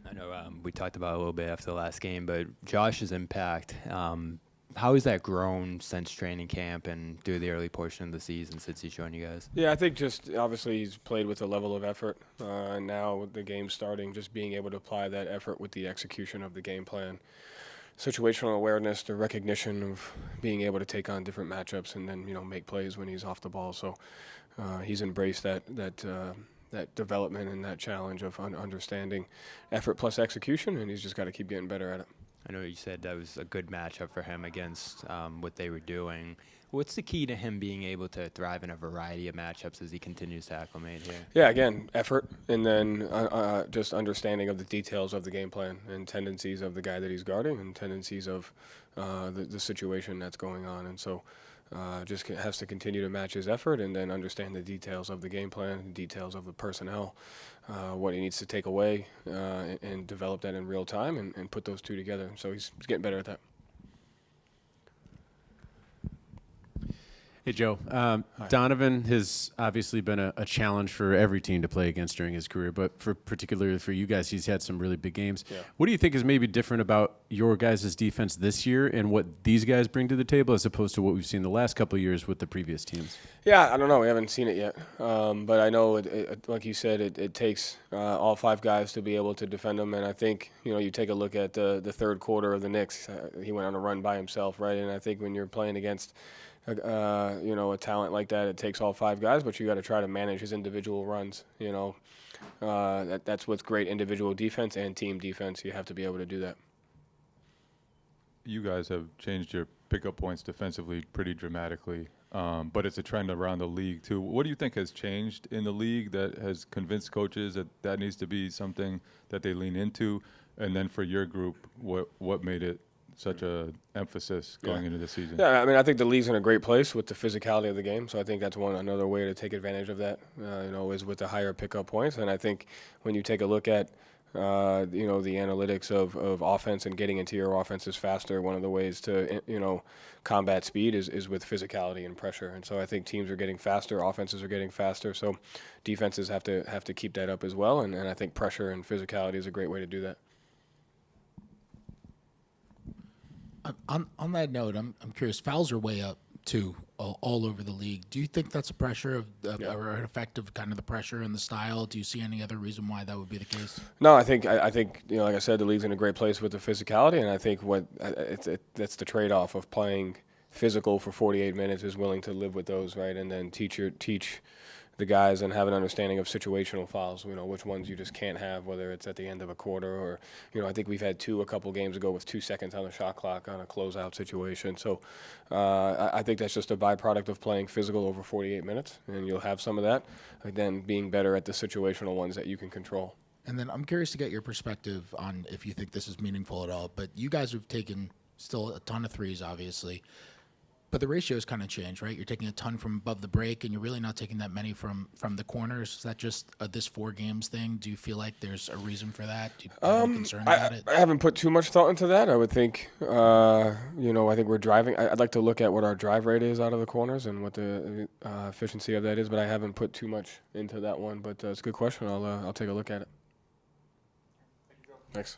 I know we talked about it a little bit after the last game, but Josh's impact, how has that grown since training camp and through the early portion of the season since he's joined you guys? Yeah, I think just obviously he's played with a level of effort. And now with the game starting, just being able to apply that effort with the execution of the game plan. Situational awareness, the recognition of being able to take on different matchups and then, make plays when he's off the ball. So he's embraced that development and that challenge of understanding effort plus execution, and he's just got to keep getting better at it. I know you said that was a good matchup for him against what they were doing. What's the key to him being able to thrive in a variety of matchups as he continues to acclimate here? Yeah, again, effort, and then just understanding of the details of the game plan and tendencies of the guy that he's guarding and tendencies of the situation that's going on. And so just has to continue to match his effort and then understand the details of the game plan, the details of the personnel, what he needs to take away, and develop that in real time and put those two together. So he's getting better at that. Hey, Joe. Donovan has obviously been a challenge for every team to play against during his career, but particularly for you guys, he's had some really big games. Yeah. What do you think is maybe different about your guys' defense this year and what these guys bring to the table as opposed to what we've seen the last couple of years with the previous teams? Yeah, I don't know. We haven't seen it yet. But I know, like you said, it takes all five guys to be able to defend them. And I think, you take a look at the third quarter of the Knicks. He went on a run by himself, right? And I think when you're playing against a talent like that, it takes all five guys, but you got to try to manage his individual runs. That's what's great individual defense and team defense. You have to be able to do that. You guys have changed your pickup points defensively pretty dramatically, but it's a trend around the league too. What do you think has changed in the league that has convinced coaches that needs to be something that they lean into? And then for your group, what made it such a emphasis going into the season? Yeah, I mean, I think the league's in a great place with the physicality of the game. So I think that's another way to take advantage of that, is with the higher pickup points. And I think when you take a look at, the analytics of offense and getting into your offenses faster, one of the ways to, combat speed is with physicality and pressure. And so I think teams are getting faster, offenses are getting faster. So defenses have to keep that up as well. And I think pressure and physicality is a great way to do that. On that note, I'm curious. Fouls are way up too, all over the league. Do you think that's a pressure or an effect of kind of the pressure and the style? Do you see any other reason why that would be the case? No, I think like I said, the league's in a great place with the physicality, and I think that's the trade-off of playing physical for 48 minutes is willing to live with those, right, and then teach the guys and have an understanding of situational fouls, which ones you just can't have, whether it's at the end of a quarter or, I think we've had a couple games ago with 2 seconds on the shot clock on a closeout situation. So I think that's just a byproduct of playing physical over 48 minutes, and you'll have some of that, and then being better at the situational ones that you can control. And then I'm curious to get your perspective on if you think this is meaningful at all, but you guys have taken still a ton of threes, obviously. But the ratio has kind of changed, right? You're taking a ton from above the break, and you're really not taking that many from the corners. Is that just this 4 games thing? Do you feel like there's a reason for that? Do you have any concern about it? I haven't put too much thought into that. I would think, I think we're driving. I'd like to look at what our drive rate is out of the corners and what the efficiency of that is, but I haven't put too much into that one. But it's a good question. I'll take a look at it. Thanks.